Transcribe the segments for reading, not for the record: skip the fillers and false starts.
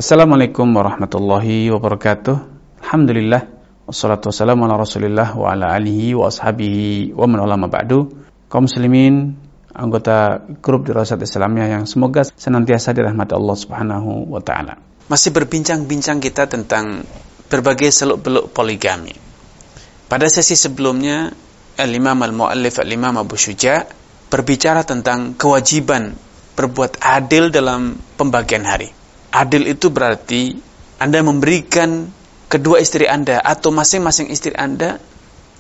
Assalamualaikum warahmatullahi wabarakatuh. Alhamdulillah, wassalatu wassalamu ala rasulillah wa ala alihi wa ashabihi wa man ulama ba'du. Kaum muslimin, anggota grup Dirasat Islamiyah yang semoga senantiasa dirahmati Allah subhanahu wa ta'ala. Masih berbincang-bincang kita tentang berbagai seluk-beluk poligami. Pada sesi sebelumnya, Al-Imam Al-Mu'allif Al-Imam Abu Syuja' berbicara tentang kewajiban berbuat adil dalam pembagian hari. Adil itu berarti Anda memberikan kedua istri Anda atau masing-masing istri Anda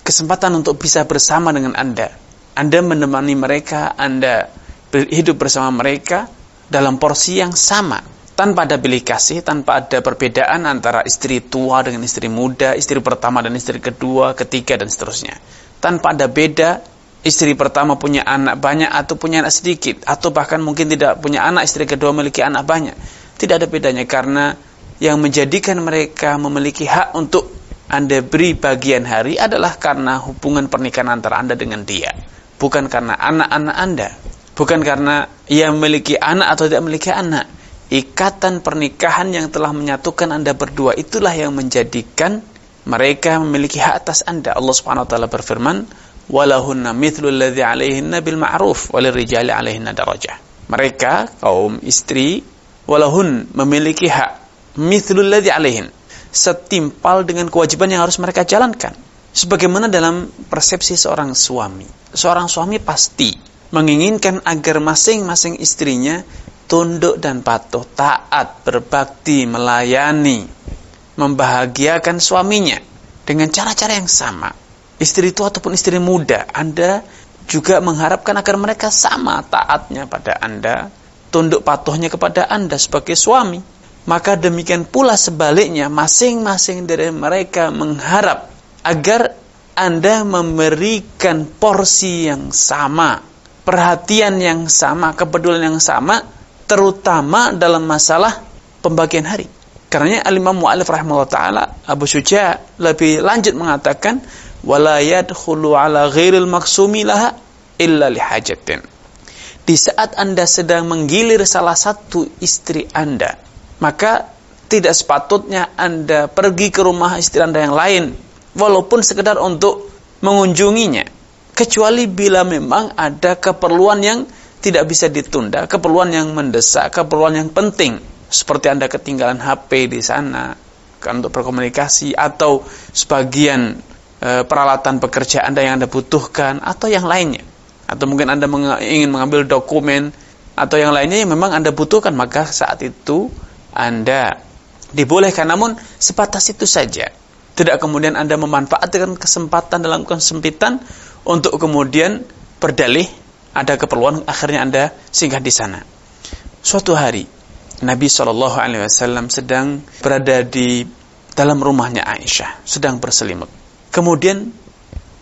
kesempatan untuk bisa bersama dengan Anda. Anda menemani mereka, Anda hidup bersama mereka dalam porsi yang sama, tanpa ada bilik kasih, tanpa ada perbedaan antara istri tua dengan istri muda, istri pertama dan istri kedua, ketiga, dan seterusnya. Tanpa ada beda, istri pertama punya anak banyak atau punya anak sedikit, atau bahkan mungkin tidak punya anak, istri kedua memiliki anak banyak. Tidak ada bedanya, karena yang menjadikan mereka memiliki hak untuk Anda beri bagian hari adalah karena hubungan pernikahan antara Anda dengan dia. Bukan karena anak-anak Anda. Bukan karena ia memiliki anak atau tidak memiliki anak. Ikatan pernikahan yang telah menyatukan Anda berdua, itulah yang menjadikan mereka memiliki hak atas Anda. Allah Subhanahu wa taala berfirman, "Walahunna mithlul ladzi 'alaihinna bil ma'ruf walirrijali 'alaihinna darajah." Mereka, kaum istri, walahun memiliki hak mithlul ladzi 'alaihin, setimpal dengan kewajiban yang harus mereka jalankan. Sebagaimana dalam persepsi seorang suami. Seorang suami pasti menginginkan agar masing-masing istrinya tunduk dan patuh, taat, berbakti, melayani, membahagiakan suaminya dengan cara-cara yang sama. Istri tua ataupun istri muda, Anda juga mengharapkan agar mereka sama taatnya pada Anda, tunduk patuhnya kepada Anda sebagai suami. Maka demikian pula sebaliknya, masing-masing dari mereka mengharap agar Anda memberikan porsi yang sama, perhatian yang sama, kepedulian yang sama, terutama dalam masalah pembagian hari. Karena Al-Imam Mu'allif rahimahullah ta'ala, Abu Syuja' lebih lanjut mengatakan, wala yadkhulu ala ghairil maksumi laha illa lihajatin. Di saat Anda sedang menggilir salah satu istri Anda, maka tidak sepatutnya Anda pergi ke rumah istri Anda yang lain, walaupun sekedar untuk mengunjunginya, kecuali bila memang ada keperluan yang tidak bisa ditunda, keperluan yang mendesak, keperluan yang penting, seperti Anda ketinggalan HP di sana kan untuk berkomunikasi, atau sebagian peralatan pekerja Anda yang Anda butuhkan, atau yang lainnya. Atau mungkin Anda ingin mengambil dokumen atau yang lainnya yang memang Anda butuhkan, maka saat itu Anda dibolehkan, namun sebatas itu saja. Tidak kemudian Anda memanfaatkan kesempatan dalam kesempitan untuk kemudian berdalih ada keperluan, akhirnya Anda singgah di sana. Suatu hari Nabi SAW sedang berada di dalam rumahnya Aisyah, sedang berselimut. Kemudian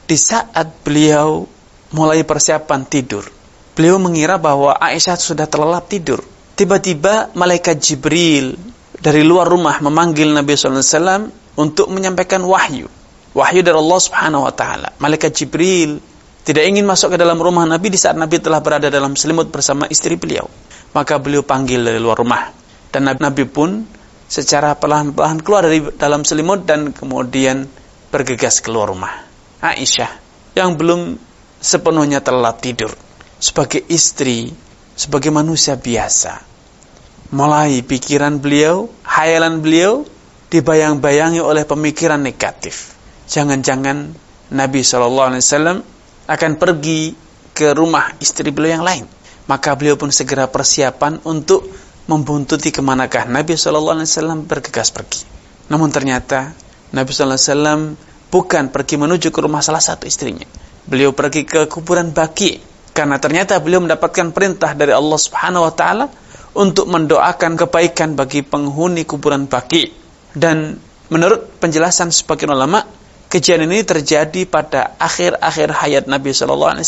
di saat beliau mulai persiapan tidur, beliau mengira bahwa Aisyah sudah terlelap tidur. Tiba-tiba malaikat Jibril dari luar rumah memanggil Nabi SAW untuk menyampaikan wahyu dari Allah Subhanahu wa taala. Malaikat Jibril tidak ingin masuk ke dalam rumah Nabi di saat Nabi telah berada dalam selimut bersama istri beliau. Maka beliau panggil dari luar rumah, dan Nabi pun secara perlahan-lahan keluar dari dalam selimut dan kemudian bergegas keluar rumah. Aisyah yang belum sepenuhnya terlelap tidur, sebagai istri, sebagai manusia biasa, mulai pikiran beliau, hayalan beliau dibayang-bayangi oleh pemikiran negatif. Jangan-jangan Nabi SAW akan pergi ke rumah istri beliau yang lain. Maka beliau pun segera persiapan untuk membuntuti kemanakah Nabi SAW bergegas pergi. Namun ternyata Nabi SAW bukan pergi menuju ke rumah salah satu istrinya. Beliau pergi ke kuburan Baqi, karena ternyata beliau mendapatkan perintah dari Allah Subhanahu wa taala untuk mendoakan kebaikan bagi penghuni kuburan Baqi. Dan menurut penjelasan sebagian ulama, kejadian ini terjadi pada akhir-akhir hayat Nabi SAW.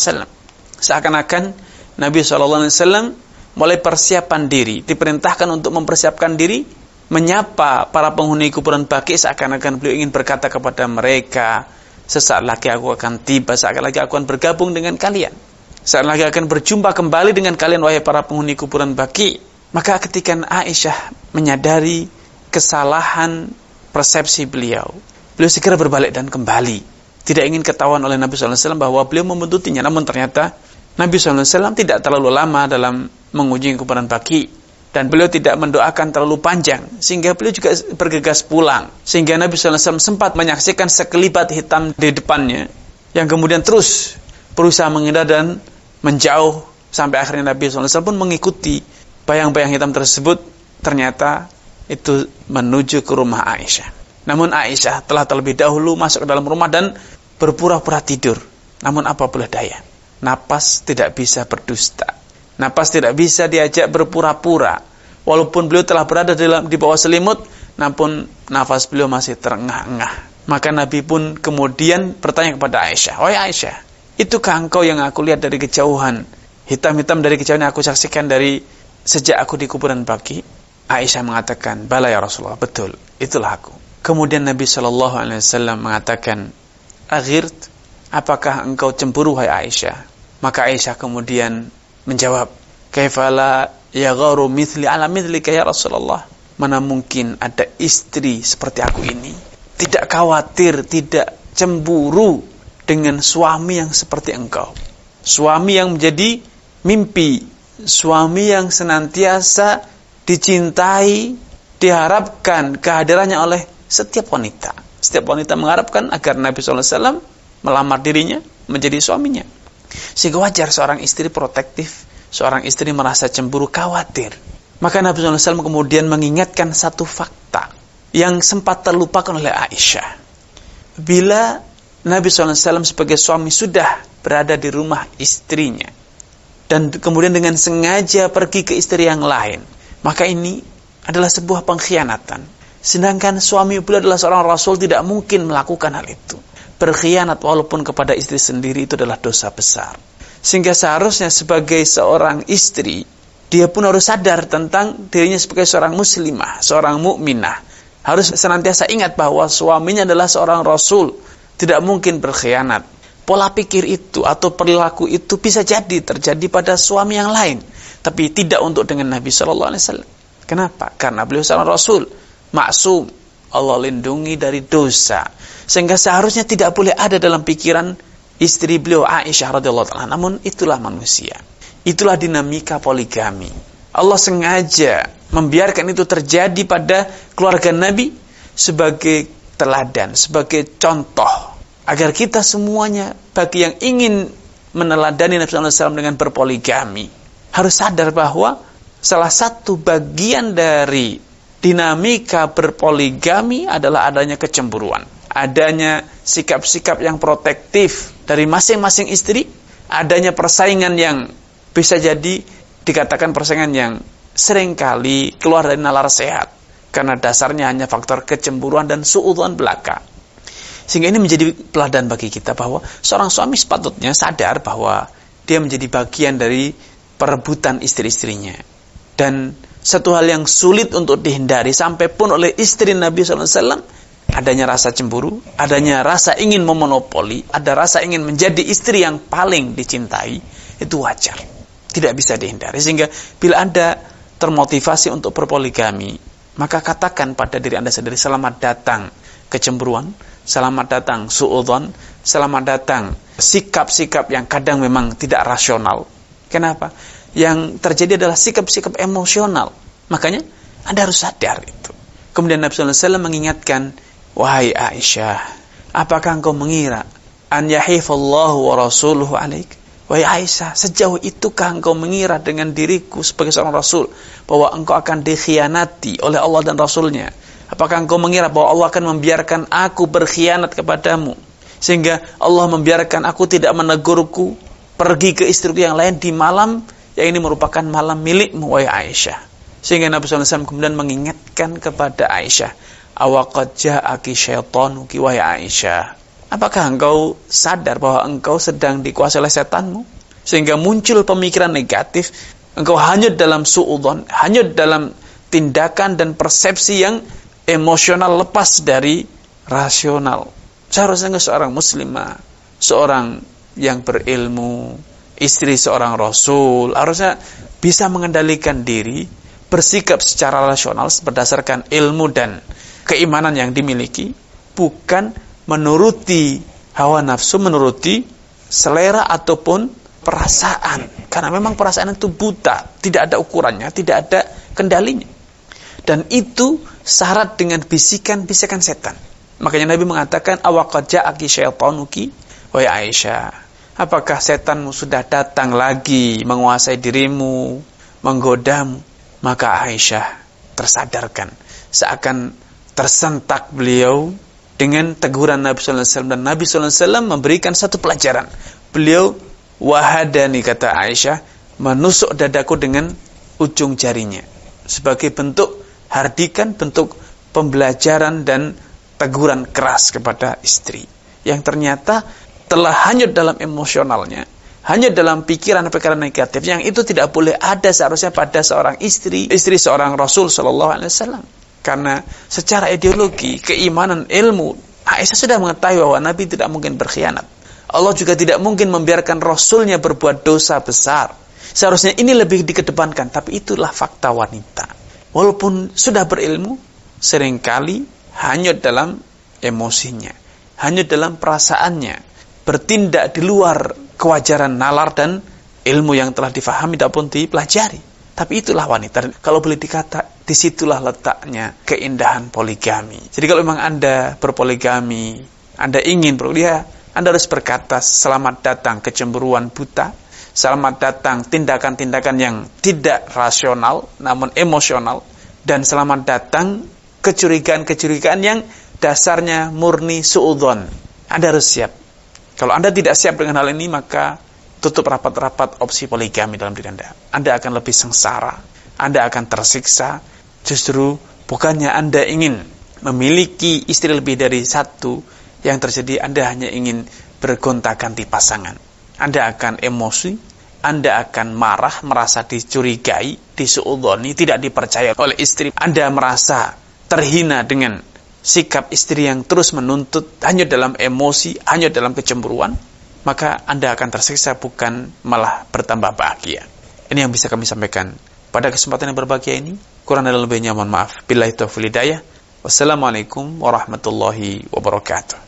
Seakan-akan Nabi SAW mulai persiapan diri, diperintahkan untuk mempersiapkan diri, menyapa para penghuni kuburan Baqi, seakan-akan beliau ingin berkata kepada mereka, sesaat lagi aku akan tiba, sesaat lagi aku akan bergabung dengan kalian, sesaat lagi akan berjumpa kembali dengan kalian, wahai para penghuni kuburan Baqi. Maka ketika Aisyah menyadari kesalahan persepsi beliau. Beliau segera berbalik dan kembali. Tidak ingin ketahuan oleh Nabi SAW bahwa beliau membuntutinya. Namun ternyata Nabi SAW tidak terlalu lama dalam mengunjungi kuburan Baqi. Dan beliau tidak mendoakan terlalu panjang. Sehingga beliau juga bergegas pulang. Sehingga Nabi SAW sempat menyaksikan sekelibat hitam di depannya. Yang kemudian terus berusaha menghindar dan menjauh. Sampai akhirnya Nabi SAW pun mengikuti bayang-bayang hitam tersebut. Ternyata itu menuju ke rumah Aisyah. Namun Aisyah telah terlebih dahulu masuk ke dalam rumah dan berpura-pura tidur. Namun apa boleh daya, napas tidak bisa berdusta. Napas tidak bisa diajak berpura-pura. Walaupun beliau telah berada di bawah selimut, namun nafas beliau masih terengah-engah. Maka Nabi pun kemudian bertanya kepada Aisyah, "Wahai Aisyah, itukah engkau yang aku lihat dari kejauhan? Hitam-hitam dari kejauhan yang aku saksikan dari sejak aku di kuburan Baqi?" Aisyah mengatakan, "Bala ya Rasulullah, betul, itulah aku." Kemudian Nabi SAW mengatakan, "Aghirt, apakah engkau cemburu hai Aisyah?" Maka Aisyah kemudian menjawab, "Kaifala yagharu mithli ala mithlika ya Rasulullah?" Mana mungkin ada istri seperti aku ini tidak khawatir, tidak cemburu dengan suami yang seperti engkau. Suami yang menjadi mimpi, suami yang senantiasa dicintai, diharapkan kehadirannya oleh setiap wanita. Setiap wanita mengharapkan agar Nabi SAW melamar dirinya menjadi suaminya. Sehingga wajar seorang istri protektif, seorang istri merasa cemburu, khawatir. Maka Nabi SAW kemudian mengingatkan satu fakta yang sempat terlupakan oleh Aisyah. Bila Nabi SAW sebagai suami sudah berada di rumah istrinya dan kemudian dengan sengaja pergi ke istri yang lain, maka ini adalah sebuah pengkhianatan. Sedangkan suami beliau adalah seorang Rasul, tidak mungkin melakukan hal itu. Berkhianat walaupun kepada istri sendiri itu adalah dosa besar. Sehingga seharusnya sebagai seorang istri, dia pun harus sadar tentang dirinya sebagai seorang muslimah, seorang mukminah. Harus senantiasa ingat bahwa suaminya adalah seorang Rasul, tidak mungkin berkhianat. Pola pikir itu atau perilaku itu bisa jadi terjadi pada suami yang lain, tapi tidak untuk dengan Nabi SAW. Kenapa? Karena beliau seorang Rasul, maksum, Allah lindungi dari dosa, sehingga seharusnya tidak boleh ada dalam pikiran istri beliau Aisyah radhiyallahu taala. Namun itulah manusia, itulah dinamika poligami. Allah sengaja membiarkan itu terjadi pada keluarga Nabi sebagai teladan, sebagai contoh, agar kita semuanya, bagi yang ingin meneladani Nabi SAW dengan berpoligami, harus sadar bahwa salah satu bagian dari dinamika berpoligami adalah adanya kecemburuan, adanya sikap-sikap yang protektif dari masing-masing istri, adanya persaingan yang bisa jadi dikatakan persaingan yang seringkali keluar dari nalar sehat, karena dasarnya hanya faktor kecemburuan dan suudzon belaka. Sehingga ini menjadi pelajaran bagi kita bahwa seorang suami sepatutnya sadar bahwa dia menjadi bagian dari perebutan istri-istrinya. Dan satu hal yang sulit untuk dihindari sampai pun oleh istri Nabi SAW, adanya rasa cemburu, adanya rasa ingin memonopoli, ada rasa ingin menjadi istri yang paling dicintai, itu wajar, tidak bisa dihindari. Sehingga bila Anda termotivasi untuk berpoligami, maka katakan pada diri Anda sendiri, selamat datang kecemburuan, selamat datang suudzon, selamat datang sikap-sikap yang kadang memang tidak rasional. Kenapa? Yang terjadi adalah sikap-sikap emosional. Makanya Anda harus sadar itu. Kemudian Nabi SAW mengingatkan, "Wahai Aisyah, apakah engkau mengira an yahifallahu wa rasuluhu alaik?" Wahai Aisyah, sejauh itukah engkau mengira dengan diriku sebagai seorang Rasul bahwa engkau akan dikhianati oleh Allah dan Rasulnya? Apakah engkau mengira bahwa Allah akan membiarkan aku berkhianat kepadamu, sehingga Allah membiarkan aku tidak menegurku pergi ke istriku yang lain di malam yang ini merupakan malam milikmu, wahai Aisyah? Sehingga Nabi SAW kemudian mengingatkan kepada Aisyah, "Awaqad ja'aki syaitanuki," wahai Aisyah, apakah engkau sadar bahwa engkau sedang dikuasai oleh setanmu? Sehingga muncul pemikiran negatif, engkau hanyut dalam suudzon, hanyut dalam tindakan dan persepsi yang emosional lepas dari rasional. Seharusnya seorang muslimah, seorang yang berilmu, istri seorang Rasul, harusnya bisa mengendalikan diri, bersikap secara rasional berdasarkan ilmu dan keimanan yang dimiliki, bukan menuruti hawa nafsu, menuruti selera ataupun perasaan. Karena memang perasaan itu buta, tidak ada ukurannya, tidak ada kendalinya. Dan itu syarat dengan bisikan-bisikan setan. Makanya Nabi mengatakan, awaqad ja'aki syaitanuki, wahai Aisyah, apakah setanmu sudah datang lagi menguasai dirimu, menggodamu? Maka Aisyah tersadarkan, seakan tersentak beliau dengan teguran Nabi sallallahu alaihi wasallam, dan Nabi sallallahu alaihi wasallam memberikan satu pelajaran. Beliau wahadani, kata Aisyah, menusuk dadaku dengan ujung jarinya sebagai bentuk hardikan, bentuk pembelajaran dan teguran keras kepada istri yang ternyata telah hanyut dalam emosionalnya, hanyut dalam pikiran-pikiran negatif yang itu tidak boleh ada seharusnya pada seorang istri seorang Rasul sallallahu alaihi wasallam. Karena secara ideologi, keimanan, ilmu, Aisyah sudah mengetahui bahwa Nabi tidak mungkin berkhianat. Allah juga tidak mungkin membiarkan Rasulnya berbuat dosa besar. Seharusnya ini lebih dikedepankan, tapi itulah fakta wanita. Walaupun sudah berilmu, seringkali hanyut dalam emosinya, hanyut dalam perasaannya, bertindak di luar kewajaran nalar dan ilmu yang telah difahami ataupun dipelajari. Tapi itulah wanita. Kalau boleh dikata, disitulah letaknya keindahan poligami. Jadi kalau memang Anda berpoligami, Anda ingin Anda harus berkata, selamat datang kecemburuan buta, selamat datang tindakan-tindakan yang tidak rasional namun emosional, dan selamat datang kecurigaan-kecurigaan yang dasarnya murni suudzon. Anda harus siap. Kalau Anda tidak siap dengan hal ini, maka tutup rapat-rapat opsi poligami dalam diri Anda. Anda akan lebih sengsara, Anda akan tersiksa. Justru bukannya Anda ingin memiliki istri lebih dari satu, yang terjadi Anda hanya ingin bergonta-ganti pasangan. Anda akan emosi, Anda akan marah, merasa dicurigai, disuudzoni, tidak dipercaya oleh istri. Anda merasa terhina dengan sikap istri yang terus menuntut, hanya dalam emosi, hanya dalam kecemburuan. Maka Anda akan tersiksa, bukan malah bertambah bahagia. Ini yang bisa kami sampaikan pada kesempatan yang berbahagia ini. Kurang dan lebihnya mohon maaf. Billahi taufiq hidayah. Wassalamualaikum warahmatullahi wabarakatuh.